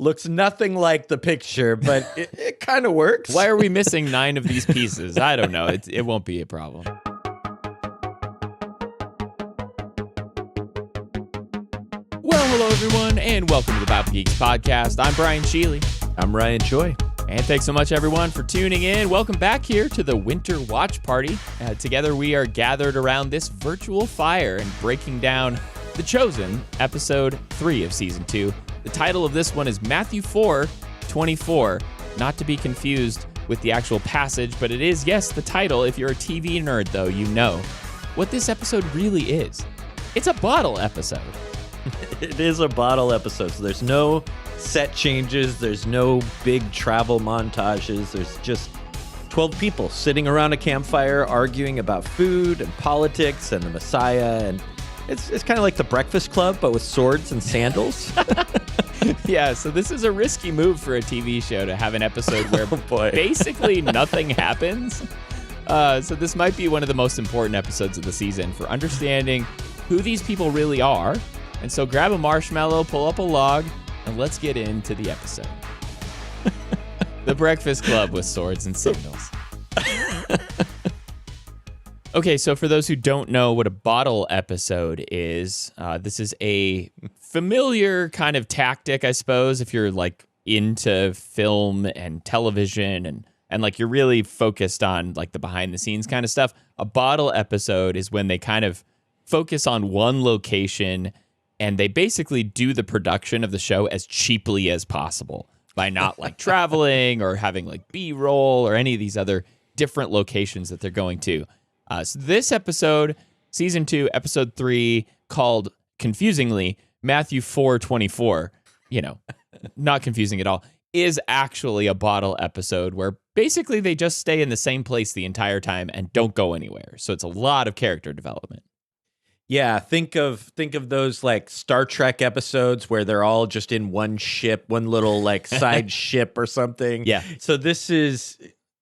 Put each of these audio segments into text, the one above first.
Looks nothing like the picture, but it kind of works. Why are we missing 9 of these pieces? I don't know. It won't be a problem. Well, hello, everyone, and welcome to the Bible Geeks podcast. I'm Brian Sheely. I'm Ryan Choi. And thanks so much, everyone, for tuning in. Welcome back here to the Winter Watch Party. Together, we are gathered around this virtual fire and breaking down The Chosen, episode 3 of season 2. The title of this one is Matthew 4:24, not to be confused with the actual passage, but it is, yes, the title. If you're a TV nerd, though, you know what this episode really is. It's a bottle episode. It is a bottle episode, so there's no set changes, there's no big travel montages, there's just 12 people sitting around a campfire arguing about food and politics and the Messiah, and it's kind of like the Breakfast Club, but with swords and sandals. Yeah, so this is a risky move for a TV show to have an episode where basically nothing happens. So this might be one of the most important episodes of the season for understanding who these people really are. And so grab a marshmallow, pull up a log, and let's get into the episode. The Breakfast Club with swords and sandals. Okay, so for those who don't know what a bottle episode is, this is a familiar kind of tactic, I suppose, if you're like into film and television and like you're really focused on like the behind the scenes kind of stuff. A bottle episode is when they kind of focus on one location and they basically do the production of the show as cheaply as possible by not like traveling or having like B-roll or any of these other different locations that they're going to. So this episode, season 2, episode 3, called confusingly Matthew 4:24, not confusing at all, is actually a bottle episode where basically they just stay in the same place the entire time and don't go anywhere. So it's a lot of character development. Yeah, think of those like Star Trek episodes where they're all just in one ship, one little like side ship or something. Yeah. So this is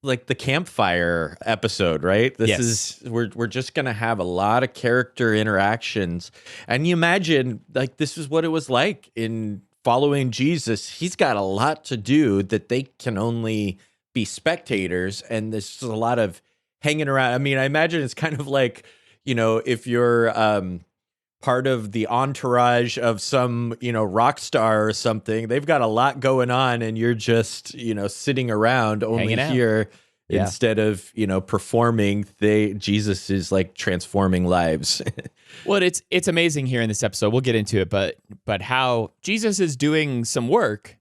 like the campfire episode, right? This is we're just gonna have a lot of character interactions, and you imagine like this is what it was like in following Jesus. He's got a lot to do that they can only be spectators, and there's a lot of hanging around. I mean, I imagine it's kind of like, if you're part of the entourage of some, rock star or something, they've got a lot going on and you're just, sitting around only here instead of, performing. Jesus is like transforming lives. Well, it's amazing here in this episode. We'll get into it, but how Jesus is doing some work,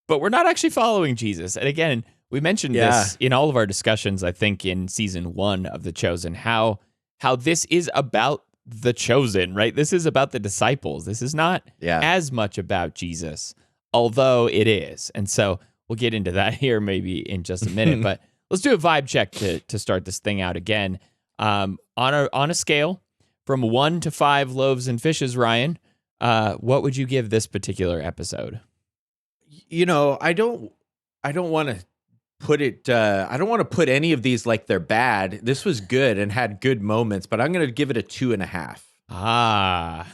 but we're not actually following Jesus. And again, we mentioned this in all of our discussions, I think in season 1 of The Chosen, how this is about The Chosen, right? This is about the disciples. This is not as much about Jesus, although it is. And so we'll get into that here maybe in just a minute, but let's do a vibe check to start this thing out again. On a scale from 1 to 5 loaves and fishes, Ryan, what would you give this particular episode? I don't want to put it, I don't want to put any of these like they're bad. This was good and had good moments, but I'm going to give it a 2.5. A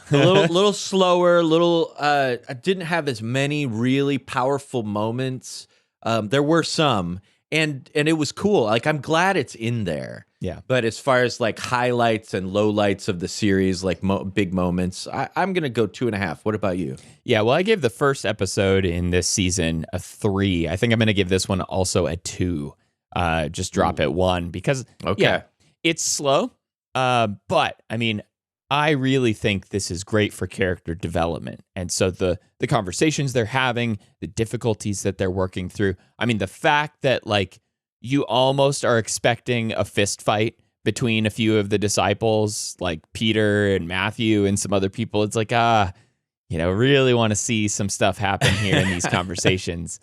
little slower, I didn't have as many really powerful moments. There were some, and it was cool. Like, I'm glad it's in there. Yeah. But as far as like highlights and lowlights of the series, like big moments, I'm going to go 2.5. What about you? Yeah, well, I gave the first episode in this season a 3. I think I'm going to give this one also a 2. Just drop it 1 because it's slow. But I mean, I really think this is great for character development. And so the conversations they're having, the difficulties that they're working through. I mean, the fact that like you almost are expecting a fist fight between a few of the disciples, like Peter and Matthew and some other people. It's like, really want to see some stuff happen here in these conversations.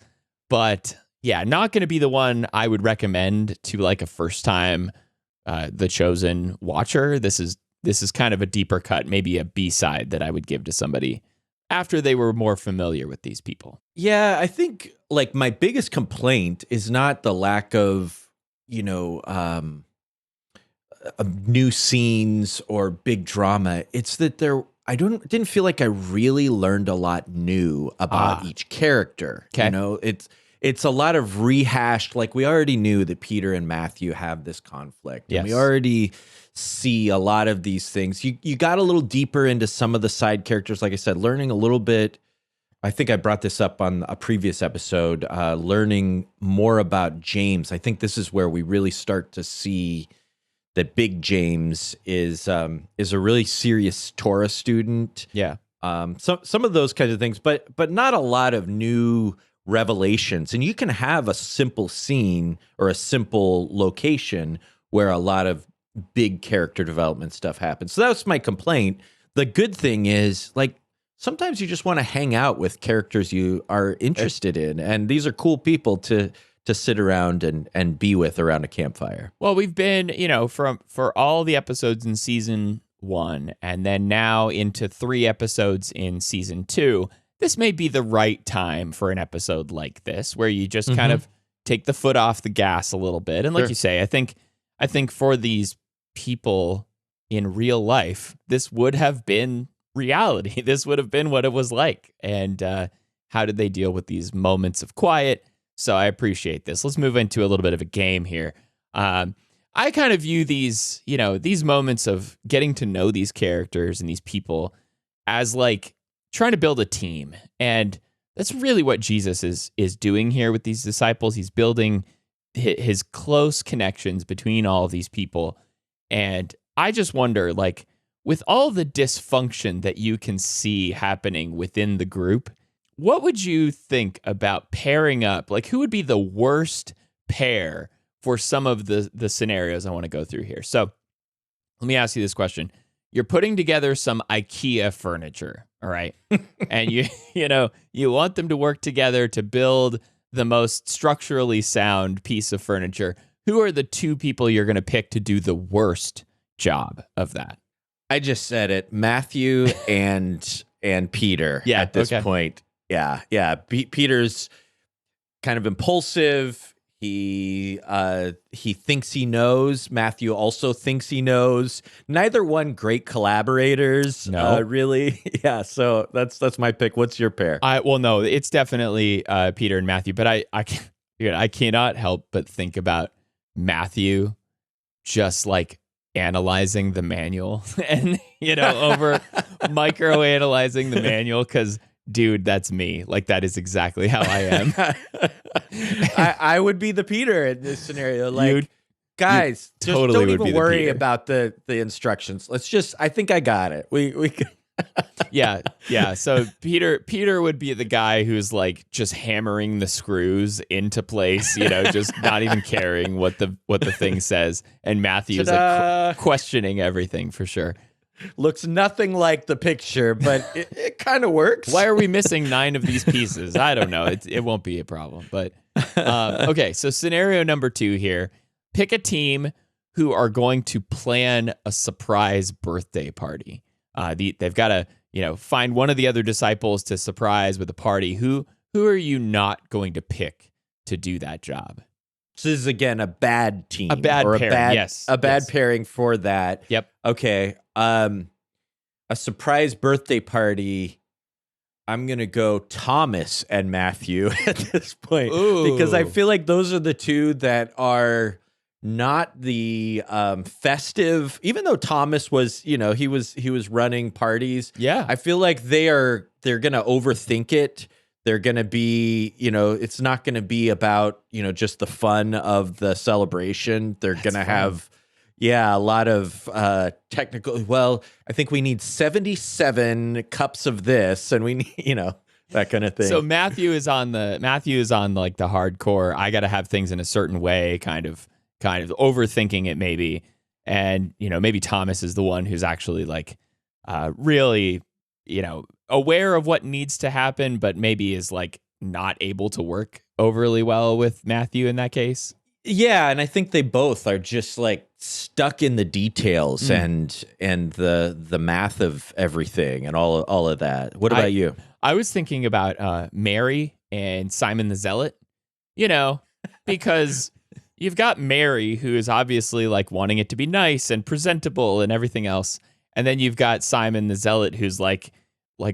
But yeah, not going to be the one I would recommend to like a first time The Chosen watcher. This is kind of a deeper cut, maybe a B-side that I would give to somebody after they were more familiar with these people. Yeah, I think like my biggest complaint is not the lack of, new scenes or big drama. It's that didn't feel like I really learned a lot new about each character. Okay. You know, it's a lot of rehashed. Like, we already knew that Peter and Matthew have this conflict, and we Yes. already see a lot of these things. You got a little deeper into some of the side characters, like I said, learning a little bit. I think I brought this up on a previous episode, learning more about James. I think this is where we really start to see that Big James is a really serious Torah student. Yeah. Some of those kinds of things, but not a lot of new revelations. And you can have a simple scene or a simple location where a lot of big character development stuff happens. So that was my complaint. The good thing is, like, sometimes you just want to hang out with characters you are interested in, and these are cool people to sit around and be with around a campfire. Well, we've been, for all the episodes in season 1 and then now into 3 episodes in season 2, this may be the right time for an episode like this where you just kind of take the foot off the gas a little bit. And like you say, I think for these people in real life, this would have been reality. This would have been what it was like. And how did they deal with these moments of quiet? So I appreciate this. Let's move into a little bit of a game here. I kind of view these, these moments of getting to know these characters and these people as like trying to build a team. And that's really what Jesus is doing here with these disciples. He's building his close connections between all of these people. And I just wonder, like, with all the dysfunction that you can see happening within the group, what would you think about pairing up? Like, who would be the worst pair for some of the scenarios I want to go through here? So let me ask you this question. You're putting together some IKEA furniture, all right? And you want them to work together to build the most structurally sound piece of furniture. Who are the 2 people you're going to pick to do the worst job of that? I just said it, Matthew and Peter. Yeah, at this point. Yeah. Peter's kind of impulsive. He thinks he knows. Matthew also thinks he knows. Neither one great collaborators. No, really. Yeah. So that's my pick. What's your pair? No, it's definitely Peter and Matthew. But I cannot help but think about Matthew just like analyzing the manual and over micro analyzing the manual, because dude, that's me. Like, that is exactly how I am. I would be the Peter in this scenario. Like, guys, just totally don't even worry about the instructions. I think I got it. We Yeah. So Peter would be the guy who's like just hammering the screws into place, just not even caring what the thing says. And Matthew's like questioning everything for sure. Looks nothing like the picture, but it kind of works. Why are we missing 9 of these pieces? I don't know. It won't be a problem. But okay, so scenario number 2 here. Pick a team who are going to plan a surprise birthday party. They've got to, find one of the other disciples to surprise with a party. Who are you not going to pick to do that job? So this is, again, a bad team. A bad pairing, A bad pairing for that. Yep. Okay. A surprise birthday party. I'm going to go Thomas and Matthew at this point. Ooh. Because I feel like those are the 2 that are not the festive, even though Thomas was, he was running parties. Yeah. I feel like they're going to overthink it. They're going to be, it's not going to be about, just the fun of the celebration. They're going to have, a lot of technical. Well, I think we need 77 cups of this, and we need, that kind of thing. So Matthew is on like the hardcore, I got to have things in a certain way, kind of overthinking it maybe. And, maybe Thomas is the one who's actually like really, aware of what needs to happen, but maybe is like not able to work overly well with Matthew in that case. Yeah, and I think they both are just like stuck in the details and the math of everything and all of that. What about you? I was thinking about Mary and Simon the Zealot, because you've got Mary, who is obviously like wanting it to be nice and presentable and everything else. And then you've got Simon the Zealot, who's like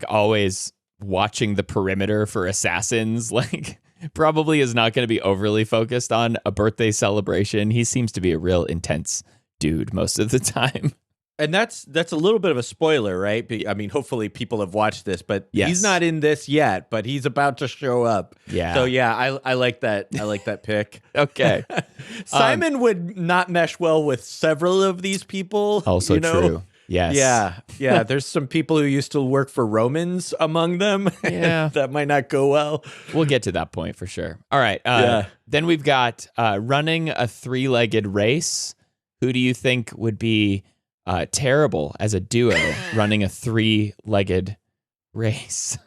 always watching the perimeter for assassins, like probably is not going to be overly focused on a birthday celebration. He seems to be a real intense dude most of the time. And that's a little bit of a spoiler, right? I mean, hopefully people have watched this, but he's not in this yet, but he's about to show up. Yeah. So yeah, I like that. I like that pick. Okay. Simon would not mesh well with several of these people. Also true. Yes. Yeah. There's some people who used to work for Romans among them. Yeah. That might not go well. We'll get to that point for sure. All right. Then we've got running a 3-legged race. Who do you think would be terrible as a duo running a 3-legged race?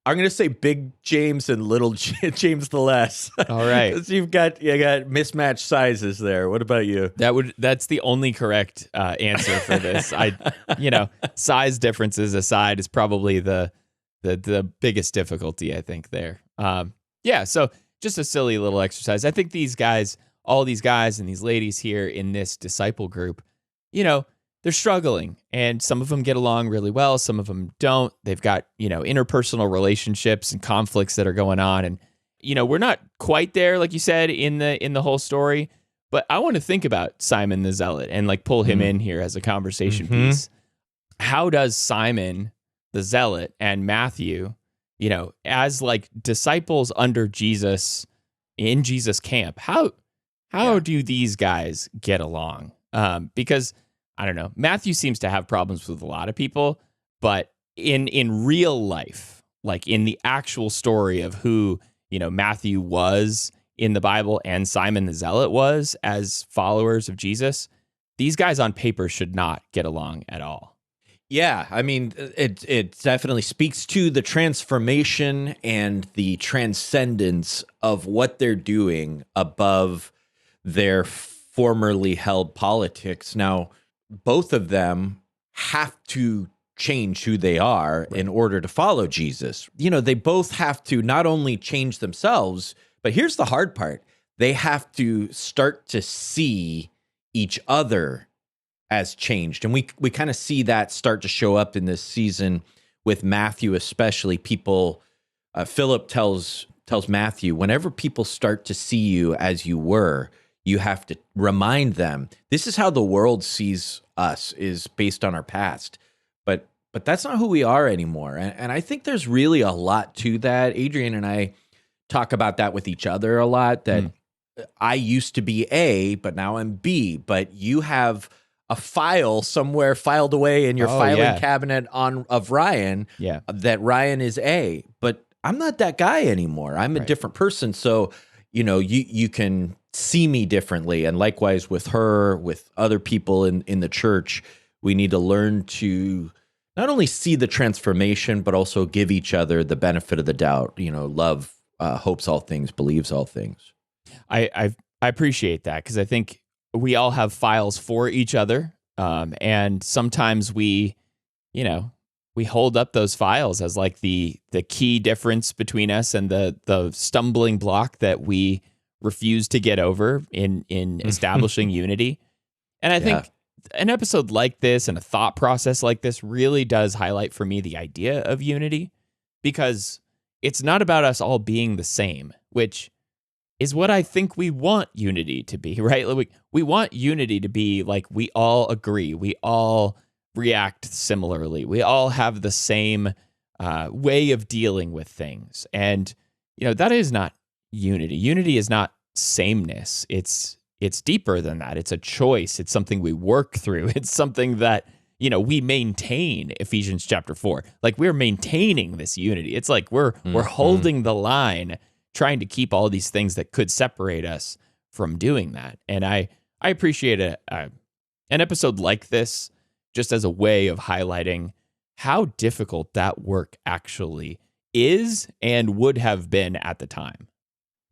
I'm going to say Big James and Little James the Less. All right. You got mismatched sizes there. What about you? That's the only correct answer for this. Size differences aside is probably the biggest difficulty, I think, there. So just a silly little exercise. I think all these guys and these ladies here in this disciple group, they're struggling, and some of them get along really well. Some of them don't. They've got, interpersonal relationships and conflicts that are going on. And, we're not quite there, like you said, in the whole story, but I want to think about Simon the Zealot and like pull him in here as a conversation piece. How does Simon the Zealot and Matthew, as like disciples under Jesus in Jesus camp, how do these guys get along? Because I don't know. Matthew seems to have problems with a lot of people, but in real life, like in the actual story of who, Matthew was in the Bible and Simon the Zealot was as followers of Jesus, these guys on paper should not get along at all. Yeah, I mean, it definitely speaks to the transformation and the transcendence of what they're doing above their formerly held politics. Now, both of them have to change who they are in order to follow Jesus. They both have to not only change themselves, but here's the hard part. They have to start to see each other as changed. And we kind of see that start to show up in this season with Matthew, especially. Philip tells Matthew, whenever people start to see you as you were, you have to remind them, this is how the world sees us, is based on our past. But that's not who we are anymore. And I think there's really a lot to that. Adrian and I talk about that with each other a lot, that I used to be A, but now I'm B. But you have a file somewhere filed away in your filing cabinet of Ryan that Ryan is A. But I'm not that guy anymore. I'm a different person. So, you can see me differently. And likewise with her, with other people in the church, we need to learn to not only see the transformation, but also give each other the benefit of the doubt. Love hopes all things, believes all things. I appreciate that, because I think we all have files for each other. And sometimes we hold up those files as like the key difference between us and the stumbling block that we refuse to get over in establishing unity. And I think an episode like this and a thought process like this really does highlight for me the idea of unity, because it's not about us all being the same, which is what I think we want unity to be, right? We want unity to be like we all agree, we all react similarly, we all have the same way of dealing with things. And, that is not unity. Unity is not sameness. It's deeper than that. It's a choice. It's something we work through. It's something that, we maintain. Ephesians chapter 4. Like, we're maintaining this unity. It's like we're holding the line, trying to keep all these things that could separate us from doing that. And I appreciate an episode like this just as a way of highlighting how difficult that work actually is and would have been at the time.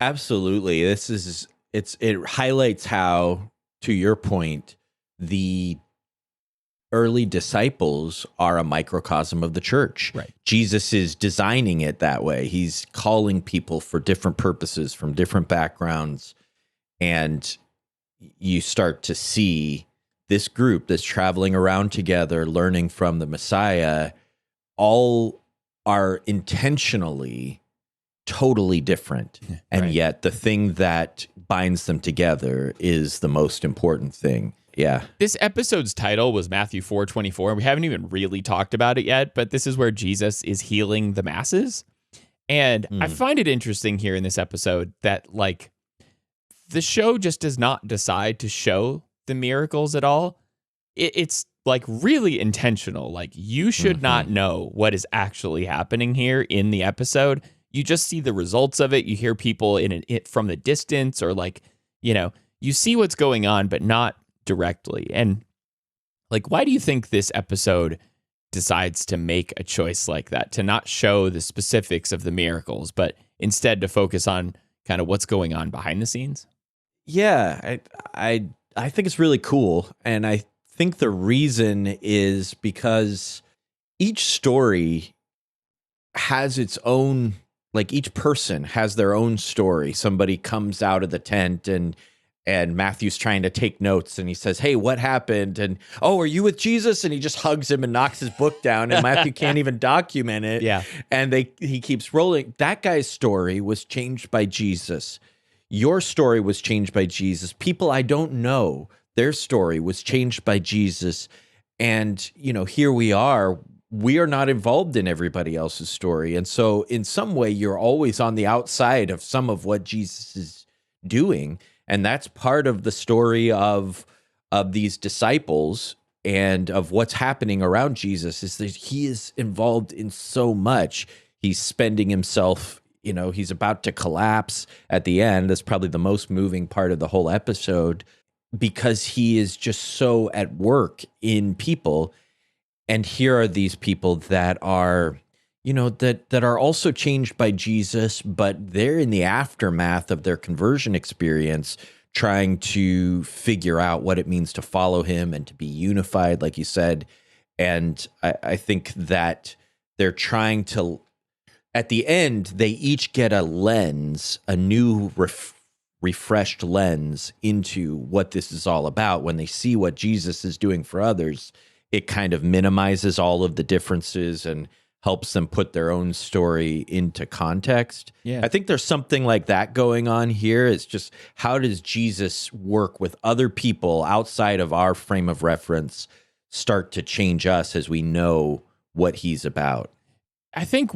Absolutely. It highlights how, to your point, the early disciples are a microcosm of the church. Right. Jesus is designing it that way. He's calling people for different purposes from different backgrounds, and you start to see this group that's traveling around together, learning from the Messiah, all are intentionally totally different. And Right. yet the thing that binds them together is the most important thing. Yeah. This episode's title was Matthew 4:24. We haven't even really talked about it yet, but this is where Jesus is healing the masses. And I find it interesting here in this episode that, like, the show just does not decide to show the miracles at all. It's like really intentional. Like, you should not know what is actually happening here in the episode. You just see the results of it. You hear people in it from the distance, or like, you know, you see what's going on, but not directly. And like, why do you think this episode decides to make a choice like that, to not show the specifics of the miracles, but instead to focus on kind of what's going on behind the scenes? Yeah, I think it's really cool, and I think the reason is because each story has its own, like, each person has their own story. Somebody comes out of the tent and Matthew's trying to take notes, and he says, "Hey, what happened?" And, "Oh, are you with Jesus?" And he just hugs him and knocks his book down, and Matthew can't even document it. Yeah. And he keeps rolling. That guy's story was changed by Jesus. Your story was changed by Jesus. People I don't know, their story was changed by Jesus. And, you know, here we are not involved in everybody else's story. And so in some way, you're always on the outside of some of what Jesus is doing. And that's part of the story of these disciples and of what's happening around Jesus, is that he is involved in so much. He's spending himself, you know, he's about to collapse at the end. That's probably the most moving part of the whole episode, because he is just so at work in people. And here are these people that are, you know, that are also changed by Jesus, but they're in the aftermath of their conversion experience, trying to figure out what it means to follow him and to be unified, like you said. And I think that they're trying to, at the end, they each get a lens, a new refreshed lens into what this is all about. When they see what Jesus is doing for others, it kind of minimizes all of the differences and helps them put their own story into context. Yeah. I think there's something like that going on here. It's just, how does Jesus work with other people outside of our frame of reference start to change us as we know what he's about? I think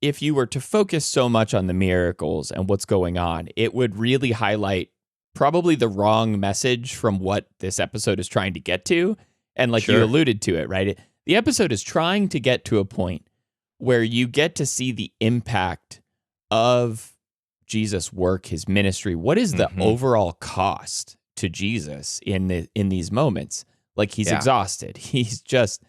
if you were to focus so much on the miracles and what's going on, it would really highlight probably the wrong message from what this episode is trying to get to. And like you alluded to it, right? The episode is trying to get to a point where you get to see the impact of Jesus' work, his ministry. What is the overall cost to Jesus in these moments? Like, he's exhausted. He's just,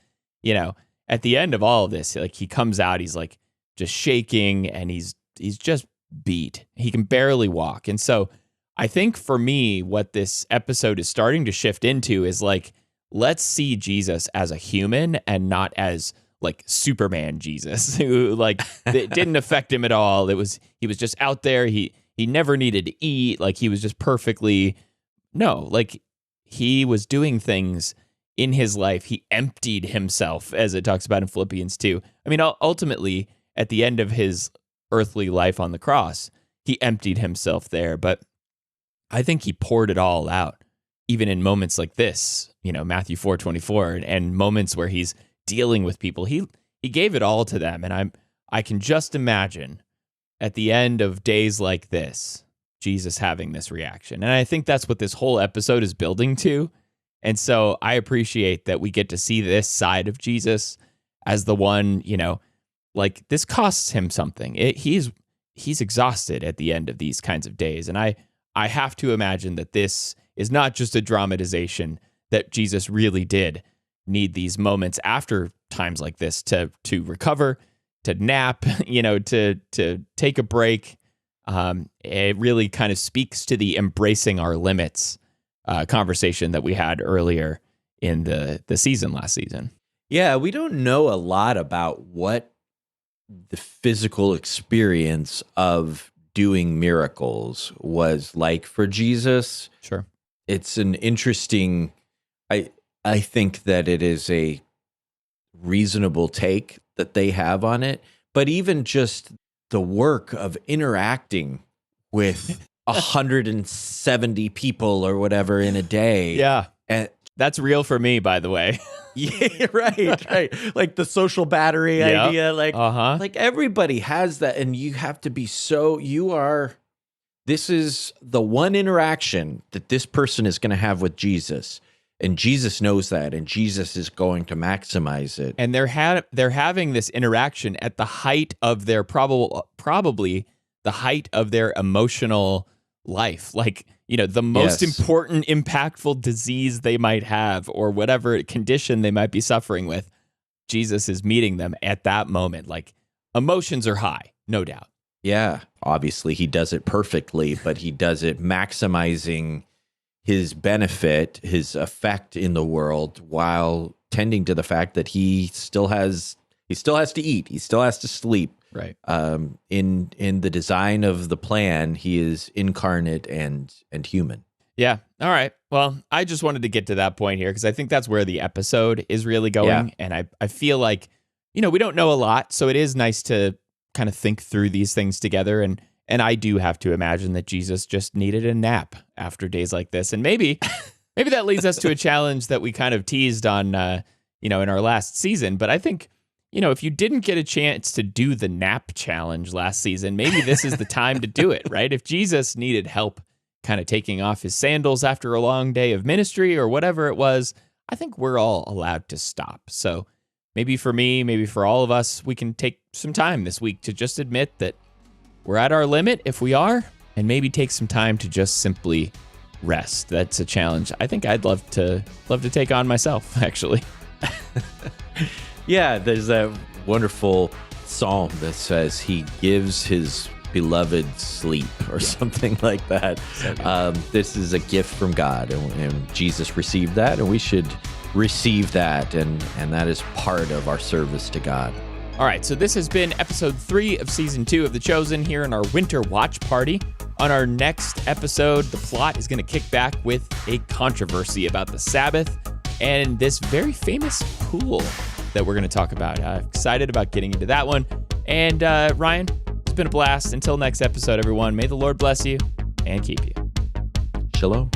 you know, at the end of all of this, like, he comes out, he's like just shaking, and he's just beat. He can barely walk. And so I think for me, what this episode is starting to shift into is like, let's see Jesus as a human and not as like Superman Jesus, who like it didn't affect him at all. He was just out there. He never needed to eat. Like, he was just like he was doing things in his life. He emptied himself, as it talks about in Philippians 2. I mean, ultimately, at the end of his earthly life on the cross, he emptied himself there. But I think he poured it all out, even in moments like this, you know, Matthew 4:24, and moments where he's dealing with people. He gave it all to them. And I can just imagine at the end of days like this, Jesus having this reaction. And I think that's what this whole episode is building to. And so I appreciate that we get to see this side of Jesus as the one, you know, like, this costs him something. He's exhausted at the end of these kinds of days. And I have to imagine that this is not just a dramatization, that Jesus really did need these moments after times like this to recover, to nap, you know, to take a break. It really kind of speaks to the embracing our limits conversation that we had earlier in the season last season. Yeah, we don't know a lot about what the physical experience of doing miracles was like for Jesus. Sure. It's an interesting, I think that it is a reasonable take that they have on it. But even just the work of interacting with 170 people or whatever in a day. Yeah. And that's real for me, by the way. yeah, right. Like the social battery idea. Like everybody has that. And you have to be this is the one interaction that this person is going to have with Jesus. And Jesus knows that, and Jesus is going to maximize it. And they're having this interaction at the height of their probably the height of their emotional life. Like, the most important, impactful disease they might have, or whatever condition they might be suffering with. Jesus is meeting them at that moment. Like, emotions are high, no doubt. Yeah, obviously he does it perfectly, but he does it maximizing his benefit, his effect in the world, while tending to the fact that he still has to eat, he still has to sleep. Right. In the design of the plan, he is incarnate and human. Yeah. All right. Well, I just wanted to get to that point here because I think that's where the episode is really going. Yeah. And I feel like, we don't know a lot, so it is nice to kind of think through these things together. And I do have to imagine that Jesus just needed a nap after days like this. And maybe that leads us to a challenge that we kind of teased on, in our last season. But I think, if you didn't get a chance to do the nap challenge last season, maybe this is the time to do it, right? If Jesus needed help kind of taking off his sandals after a long day of ministry or whatever it was, I think we're all allowed to stop. So maybe for me, maybe for all of us, we can take some time this week to just admit that we're at our limit if we are, and maybe take some time to just simply rest. That's a challenge I think I'd love to take on myself, actually. Yeah, there's that wonderful psalm that says he gives his beloved sleep or something like that. So this is a gift from God, and Jesus received that, and we should receive that, and that is part of our service to God. All right, so this has been episode 3 of season 2 of The Chosen here in our winter watch party. On our next episode, the plot is going to kick back with a controversy about the Sabbath and this very famous pool that we're going to talk about. Excited about getting into that one. And Ryan, it's been a blast. Until next episode, everyone, may the Lord bless you and keep you. Shalom.